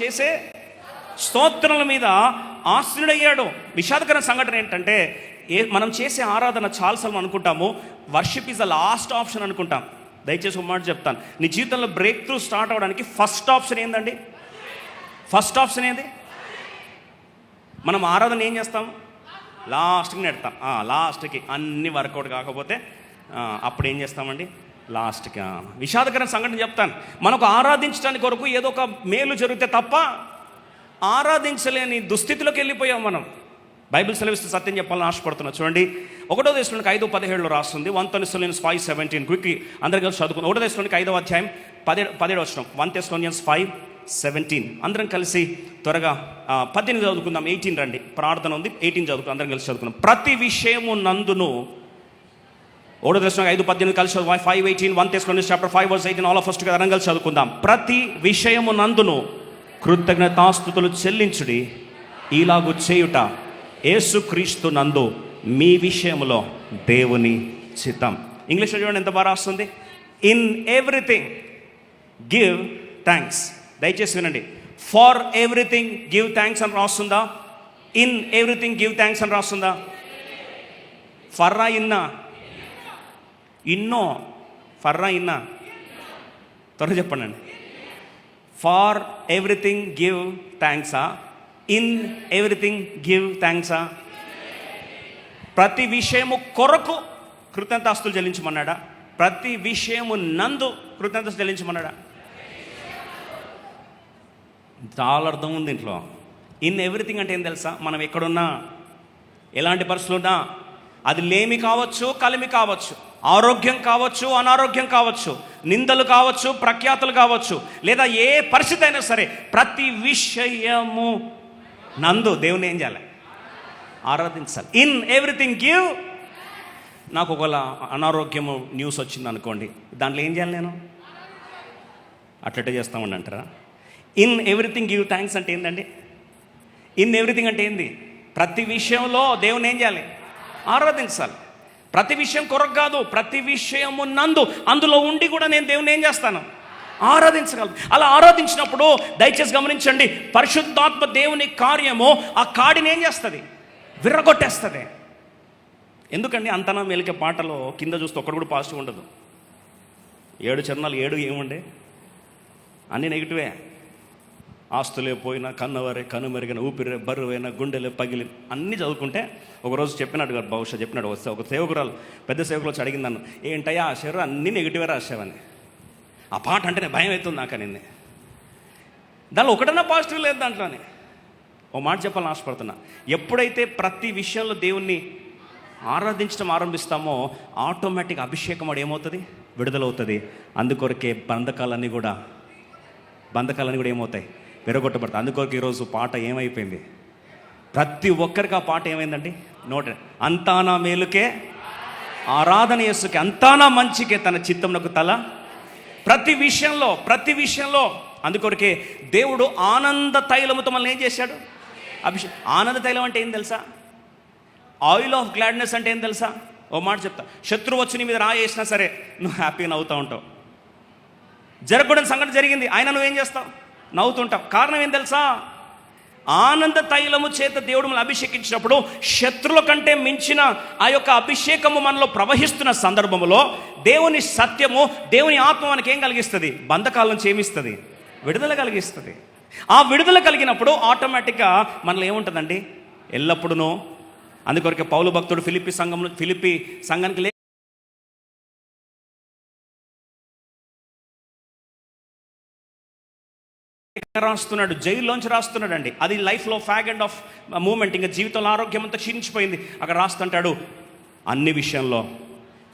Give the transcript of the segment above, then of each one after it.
చేసే స్తోత్రాల మీద ఆశ్రయుడయ్యాడు. విషాదకర సంఘటన ఏంటంటే మనం చేసే ఆరాధన చాలాసార్లు అనుకుంటాము worship is the last option అనుకుంటాం. దయచేసి ఒక మాట చెప్తాను, నీ జీవితంలో బ్రేక్ త్రూ స్టార్ట్ అవ్వడానికి ఫస్ట్ ఆప్షన్ ఏందండి? ఫస్ట్ ఆప్షన్ ఏంది? మనం ఆరాధన ఏం చేస్తాం? లాస్ట్కి నెడతాం. లాస్ట్కి అన్ని వర్కౌట్ కాకపోతే అప్పుడు ఏం చేస్తామండి? లాస్ట్కి. విషాదకర సంఘటన చెప్తాను, మనకు ఆరాధించడానికి కొరకు ఏదో ఒక మేలు జరిగితే తప్ప ఆరాధించలేని దుస్థితిలోకి వెళ్ళిపోయాం మనం. బైబిల్ సెలవిస్తే సత్యం చెప్పాలని ఆశపడుతున్నా. చూడండి, 1 Thessalonians 5:17 రాస్తుంది. 1 Thessalonians 5:17 క్విక్లీ అందరం కలిసి చదువుకున్నాం. 1 Thessalonians 5వ అధ్యాయం 17 వచనం. 1 Thessalonians 5:17 అందరం కలిసి త్వరగా 18 చదువుకుందాం. 18 రండి, ప్రార్థన ఉంది. 18 చదువుకుందాం, అందరం కలిసి చదువుకుందాం. ప్రతి విషయము నందును 1 Thessalonians 5:18 కలిసి 5:18 1 Thessalonians chapter 5:18 all of us together అందరం కలిసి చదువుకుందాం. ప్రతి విషయము నందును కృతజ్ఞతాస్తుతులు చెల్లించుడి, ఇలాగు చేయుట యేసుక్రీస్తు నందు మీ విషయంలో దేవుని చిత్తం. ఇంగ్లీష్లో చూడండి ఎంత బాగా రాస్తుంది. In everything give thanks. దయచేసి వినండి, ఫార్ ఎవ్రీథింగ్ గివ్ థ్యాంక్స్ అని రాస్తుందా? ఇన్ ఎవ్రీథింగ్ గివ్ థ్యాంక్స్ అని రాస్తుందా? ఫర్రా ఇన్నా ఇన్నో ఫర్రా ఇన్నా త్వరగా చెప్పండి. ఫార్ ఎవ్రీథింగ్ గివ్ థ్యాంక్సా? ఇన్ ఎవ్రీథింగ్ గివ్ థ్యాంక్సా? ప్రతి విషయము కొరకు కృతజ్ఞతాస్తులు చెల్లించమన్నాడా? ప్రతి విషయము నందు కృతజ్ఞతలు చెల్లించమన్నాడా? చాలా అర్థం ఉంది ఇంట్లో. ఇన్ ఎవ్రీథింగ్ అంటే ఏం తెలుసా? మనం ఎక్కడున్నా, ఎలాంటి పరిస్థితులు ఉన్నా, అది లేమి కావచ్చు, కలిమి కావచ్చు, ఆరోగ్యం కావచ్చు, అనారోగ్యం కావచ్చు, నిందలు కావచ్చు, ప్రఖ్యాతులు కావచ్చు, లేదా ఏ పరిస్థితి అయినా సరే ప్రతి విషయము నందు దేవుని ఏం చేయాలి? ఆరాధించాలి. In everything give. నాకు ఒకవేళ అనారోగ్యము న్యూస్ వచ్చింది అనుకోండి, దాంట్లో ఏం చేయాలి? నేను అట్లట్టే చేస్తామని అంటారా? ఇన్ ఎవ్రీథింగ్ గివ్ థ్యాంక్స్ అంటే ఏంటండి? ఇన్ ఎవ్రీథింగ్ అంటే ఏంది? ప్రతి విషయంలో దేవుని ఏం చేయాలి? ఆరాధించాలి. ప్రతి విషయం కొరకు కాదు, ప్రతి విషయము నందు, అందులో ఉండి కూడా నేను దేవుని ఏం చేస్తాను? ఆరాధించగలను. అలా ఆరాధించినప్పుడు దయచేసి గమనించండి, పరిశుద్ధాత్మ దేవుని కార్యము ఆ కాడిని ఏం చేస్తుంది? విర్రగొట్టేస్తుంది. ఎందుకండి అంతనా మేలికే పాటలో కింద చూస్తే ఒక్కడు కూడా పాజిటివ్ ఉండదు. 7 చరణాలు 7 ఏముండే? అన్నీ నెగిటివే. ఆస్తులే పోయినా, కన్నవరే కనుమెరిగిన, ఊపిరి బరువైన, గుండెలే పగిలి, అన్నీ చదువుకుంటే ఒకరోజు చెప్పినాడు కదా, బహుశా చెప్పినాడు. వస్తే ఒక సేవకురాలు, పెద్ద సేవకులు వచ్చి అడిగింది నన్ను, ఏంటయ్యా ఆ శరీరం అన్నీ నెగిటివే రాసావని. ఆ పాట అంటేనే భయం అవుతుంది నాకు అనింది. దానిలో ఒకటన్నా పాజిటివ్ లేదు దాంట్లోనే. ఓ మాట చెప్పాలని ఆశపడుతున్నా, ఎప్పుడైతే ప్రతి విషయంలో దేవుణ్ణి ఆరాధించడం ఆరంభిస్తామో ఆటోమేటిక్ అభిషేకం వాడు ఏమవుతుంది? విడుదలవుతుంది. అందుకొరకే బంధకాలన్నీ కూడా ఏమవుతాయి? విరగొట్టబడతాయి. అందుకొరకు ఈరోజు పాట ఏమైపోయింది? ప్రతి ఒక్కరికి ఆ పాట ఏమైందండి? నోట అంతా నా మేలుకే ఆరాధన యేసుకే, అంతా నా మంచికే తన చిత్తమునకు తల. ప్రతి విషయంలో అందుకొరకే దేవుడు ఆనంద తైలముతో మనల్ని ఏం చేశాడు? ఆనంద తైలం అంటే ఏం తెలుసా? ఆయిల్ ఆఫ్ గ్లాడ్నెస్ అంటే ఏం తెలుసా? ఓ మాట చెప్తా, శత్రువు వచ్చి నీ మీద రాయేసినా సరే నువ్వు హ్యాపీగా నవ్వుతూ ఉంటావు. జరగకూడని సంఘటన జరిగింది, ఆయన నువ్వేం చేస్తావు? నవ్వుతుంటావు. కారణం ఏం తెలుసా? ఆనంద తైలము చేత దేవుడు మనల్ని అభిషేకించినప్పుడు శత్రుల కంటే మించిన ఆ యొక్క అభిషేకము మనలో ప్రవహిస్తున్న సందర్భంలో దేవుని సత్యము, దేవుని ఆత్మ మనకి ఏం కలిగిస్తుంది? బంధకాల నుంచి ఏమిస్తుంది? విడుదల కలిగిస్తుంది. ఆ విడుదల కలిగినప్పుడు ఆటోమేటిక్గా మనలో ఏముంటుందండి? ఎల్లప్పుడూ. అందుకొరకే పౌలు భక్తుడు ఫిలిప్పి సంఘానికి రాస్తున్నాడు, జైల్లోంచి రాస్తున్నాడు అండి. అది లైఫ్లో ఫ్యాగ్ ఎండ్ ఆఫ్ మూమెంట్. ఇంకా జీవితంలో ఆరోగ్యం అంతా క్షీణించిపోయింది. అక్కడ రాస్తుంటాడు, అన్ని విషయంలో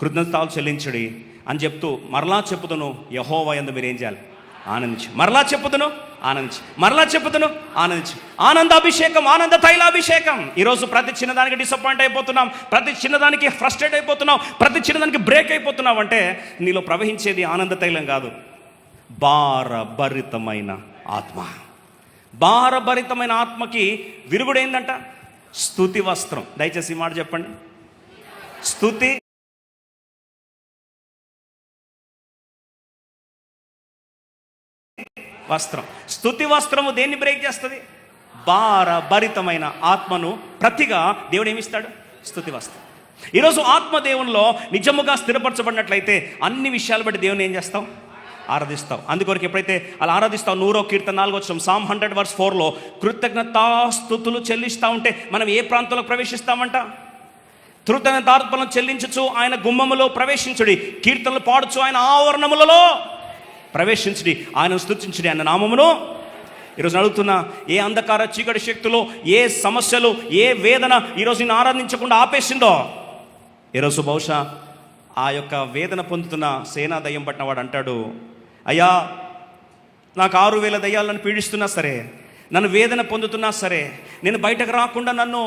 కృతజ్ఞతలు చెల్లించడి అని చెప్తూ మరలా చెప్పుతును, యెహోవా యందు మీరు ఏం చేయాలి? ఆనందించి. మరలా చెప్పుతును, ఆనందించి. మరలా చెప్పుతును, ఆనందించి. ఆనందాభిషేకం, ఆనంద తైలాభిషేకం. ఈరోజు ప్రతి చిన్నదానికి డిసప్పాయింట్ అయిపోతున్నాం, ప్రతి చిన్నదానికి ఫ్రస్ట్రేట్ అయిపోతున్నాం, ప్రతి చిన్నదానికి బ్రేక్ అయిపోతున్నాం. అంటే నీలో ప్రవహించేది ఆనంద తైలం కాదు, భారభరితమైన ఆత్మ. భారభరితమైన ఆత్మకి విరుగుడైందంట స్తుతి వస్త్రం. దయచేసి ఈ మాట చెప్పండి. స్తుతి వస్త్రం. స్తుతి వస్త్రము దేన్ని బ్రేక్ చేస్తుంది? భరితమైన ఆత్మను ప్రతిగా దేవుడు ఏమిస్తాడు? స్తుతి వస్త్రం. ఈరోజు ఆత్మ దేవునిలో నిజముగా స్థిరపరచబడినట్లయితే అన్ని విషయాలు బట్టి దేవుని ఏం చేస్తావు? ఆరాధిస్తావు. అందుకొరకు ఎప్పుడైతే అలా ఆరాధిస్తావు, 100వ కీర్తన 4వ వచనం, Psalm 100:4 కృతజ్ఞతాస్తుతులు చెల్లిస్తూ ఉంటే మనం ఏ ప్రాంతంలో ప్రవేశిస్తామంట? కృతజ్ఞతార్పణలు చెల్లించుచు ఆయన గుమ్మములో ప్రవేశించుడి, కీర్తనలు పాడుచు ఆయన ఆవరణములలో ప్రవేశించుడి, ఆయన స్తుతించుడి, ఆయన నామమును. ఈరోజు అడుగుతున్నా, ఏ అంధకార చీకటి శక్తులు, ఏ సమస్యలు, ఏ వేదన ఈరోజు నిన్ను ఆరాధించకుండా ఆపేసిందో, ఈరోజు బహుశా ఆ యొక్క వేదన పొందుతున్న సేనా దయ్యం పట్టిన వాడు అంటాడు, అయ్యా నాకు 6,000 దయ్యాలను పీడిస్తున్నా సరే, నన్ను వేదన పొందుతున్నా సరే, నేను బయటకు రాకుండా నన్ను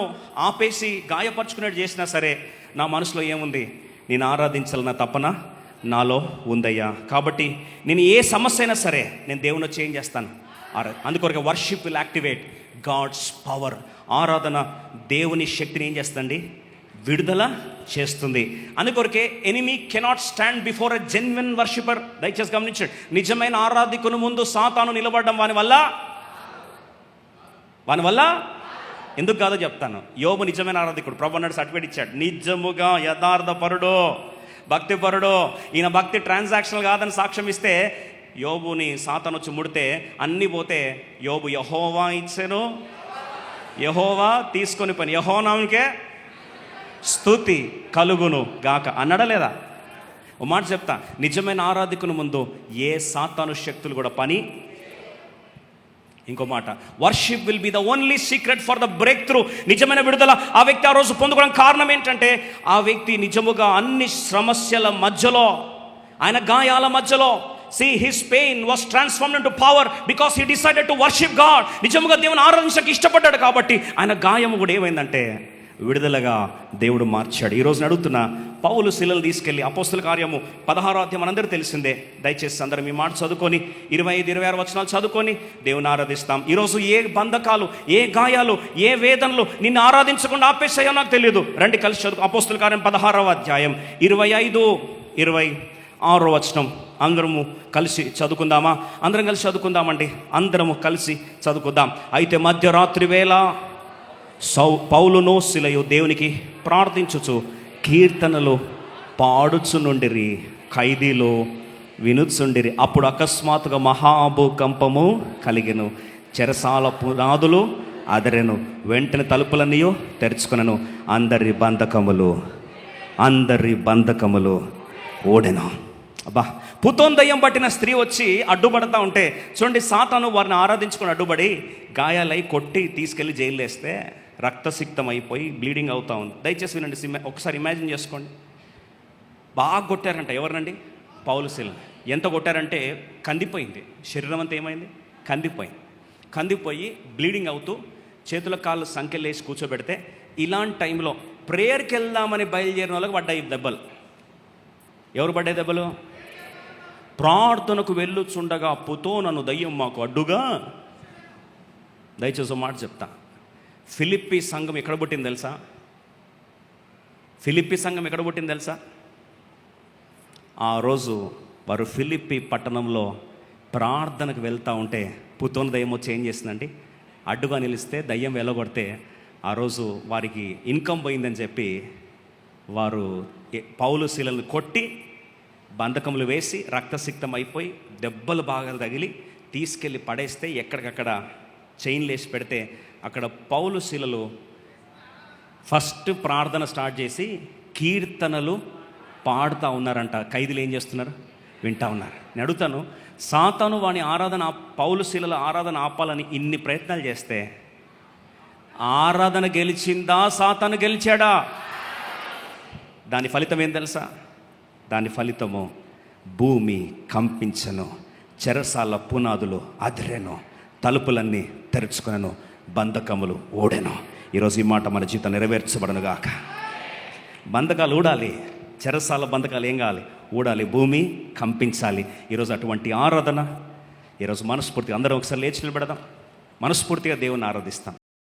ఆపేసి గాయపరుచుకునేట్టు చేసినా సరే, నా మనసులో ఏముంది? నేను ఆరాధించాలన్న తపన నాలో ఉందయ్యా. కాబట్టి నేను ఏ సమస్య అయినా సరే నేను దేవుని చేంజ్ చేస్తాను. అందుకొరకు worship will activate God's power. ఆరాధన దేవుని శక్తిని ఏం చేస్తుంది? విడుదల చేస్తుంది. అందుకొరకే enemy cannot stand before a genuine worshipper. దయచేసి గమనించండి, నిజమైన ఆరాధికుని ముందు సాతాను నిలబడడం వాని వల్ల ఎందుకు కాదో చెప్తాను. యోబు నిజమైన ఆరాధికుడు. ప్రభు అన్నాడు, సర్టిఫికేట్ ఇచ్చాడు, నిజముగా యథార్థపరుడు, భక్తిపరుడు. ఈయన భక్తి ట్రాన్సాక్షనల్ కాదని సాక్ష్యం ఇస్తే, యోబుని సాతాను వచ్చి ముడితే అన్నీ పోతే, యోబు యెహోవా ఇచ్చెను, యెహోవా తీసుకొని పని, యెహోవాకే స్తుతి కలుగును గాక అన్నాడా లేదా? ఓ మాట చెప్తా, నిజమైన ఆరాధికుని ముందు ఏ సాతాను శక్తులు కూడా పని. ఇంకో మాట, worship will be the only secret for the break through. నిజమైన విడుదల ఆ వ్యక్తి ఆ రోజు పొందుకోవడం కారణం ఏంటంటే, ఆ వ్యక్తి నిజముగా అన్ని సమస్యల మధ్యలో, ఆయన గాయాల మధ్యలో, see his pain was transformed into power because he decided to worship God. నిజముగా దేవుని ఆరాధించడానికి ఇష్టపడ్డాడు కాబట్టి ఆయన గాయము కూడా ఏమైందంటే విడుదలగా దేవుడు మార్చాడు. ఈ రోజున అడుగుతున్న, పౌలు శిలలు తీసుకెళ్ళి అపోస్తుల కార్యము 16వ అధ్యాయం మనందరూ తెలిసిందే. దయచేసి అందరం ఈ మాట చదువుకొని 25-26 వచనాలు చదువుకొని దేవుని ఆరాధిస్తాం. ఈరోజు ఏ బంధకాలు, ఏ గాయాలు, ఏ వేదనలు నిన్ను ఆరాధించకుండా ఆపేసాయో నాకు తెలియదు. రండి కలిసి చదువు. అపోస్తుల కార్యం 16వ అధ్యాయం 25-26 వచనం అందరము కలిసి చదువుకుందామా? అందరం కలిసి చదువుకుందామండి. అందరము కలిసి చదువుకుందాం. అయితే మధ్యరాత్రి వేళ పౌలును శిలయు దేవునికి ప్రార్థించుచు కీర్తనలు పాడుచునుండిరి, ఖైదీలు వినుచుండిరి. అప్పుడు అకస్మాత్తుగా మహాభూకంపము కలిగెను, చెరసాల పునాదులు అదరెను, వెంటనే తలుపులన్నీ తెరుచుకునను, అందరి బంధకములు ఓడెను. అబ్బా, పుతోన్ దయ్యం పట్టిన స్త్రీ వచ్చి అడ్డుపడతా ఉంటే చూడండి, సాతాను వారిని ఆరాధించుకొని అడ్డుపడి గాయాలై కొట్టి తీసుకెళ్ళి జైలు వేస్తే రక్తసిక్తం అయిపోయి బ్లీడింగ్ అవుతా ఉంది. దయచేసి వినండి, ఒకసారి ఇమాజిన్ చేసుకోండి. బాగా కొట్టారంట. ఎవరినండి? పౌలు శీల. ఎంత కొట్టారంటే కందిపోయింది, శరీరం అంతా ఏమైంది? కందిపోయి బ్లీడింగ్ అవుతూ చేతుల కాళ్ళు సంఖ్యలు వేసి కూర్చోబెడితే, ఇలాంటి టైంలో ప్రేయర్కి వెళ్దామని బయలుదేరిన వాళ్ళకి పడ్డాయి దెబ్బలు. ఎవరు పడ్డాయి దెబ్బలు? ప్రార్థనకు వెళ్ళుచుండగా పుతోనను దయ్యం మాకు అడ్డుగా. దయచేసి మాట చెప్తా, ఫిలిప్పీ సంఘం ఎక్కడ పుట్టింది తెలుసా? ఆ రోజు వారు ఫిలిప్పీ పట్టణంలో ప్రార్థనకు వెళ్తూ ఉంటే పుతోను దయ్యం వచ్చి ఏం చేసిందండి? అడ్డుగా నిలిస్తే దయ్యం వెళ్ళగొడితే ఆ రోజు వారికి ఇన్కమ్ పోయిందని చెప్పి వారు పౌలు శీలను కొట్టి బంధకములు వేసి రక్తసిక్తం అయిపోయి దెబ్బలు బాగా తగిలి తీసుకెళ్ళి పడేస్తే ఎక్కడికక్కడ చైన్లు వేసి పెడితే అక్కడ పౌలు శీలలు ఫస్ట్ ప్రార్థన స్టార్ట్ చేసి కీర్తనలు పాడుతూ ఉన్నారంట. ఖైదీలు ఏం చేస్తున్నారు? వింటా ఉన్నారు. నేను అడుగుతాను, సాతాను వాని పౌలు శీలల ఆరాధన ఆపాలని ఇన్ని ప్రయత్నాలు చేస్తే ఆరాధన గెలిచిందా? సాతాను గెలిచాడా? దాని ఫలితం ఏం తెలుసా? దాని ఫలితము భూమి కంపించను, చెరసాల పునాదులు అదిరెను, తలుపులన్నీ తెరుచుకునను, బంధకములు ఓడెను. ఈరోజు ఈ మాట మన జీవితం నెరవేర్చబడను గాక. బంధకాలు ఊడాలి, చెరసాల బంధకాలు ఏం కావాలి? ఊడాలి, భూమి కంపించాలి. ఈరోజు అటువంటి ఆరాధన ఈరోజు మనస్ఫూర్తిగా అందరం ఒకసారి లేచి నిలబెడదాం, మనస్ఫూర్తిగా దేవుని ఆరాధిస్తాం.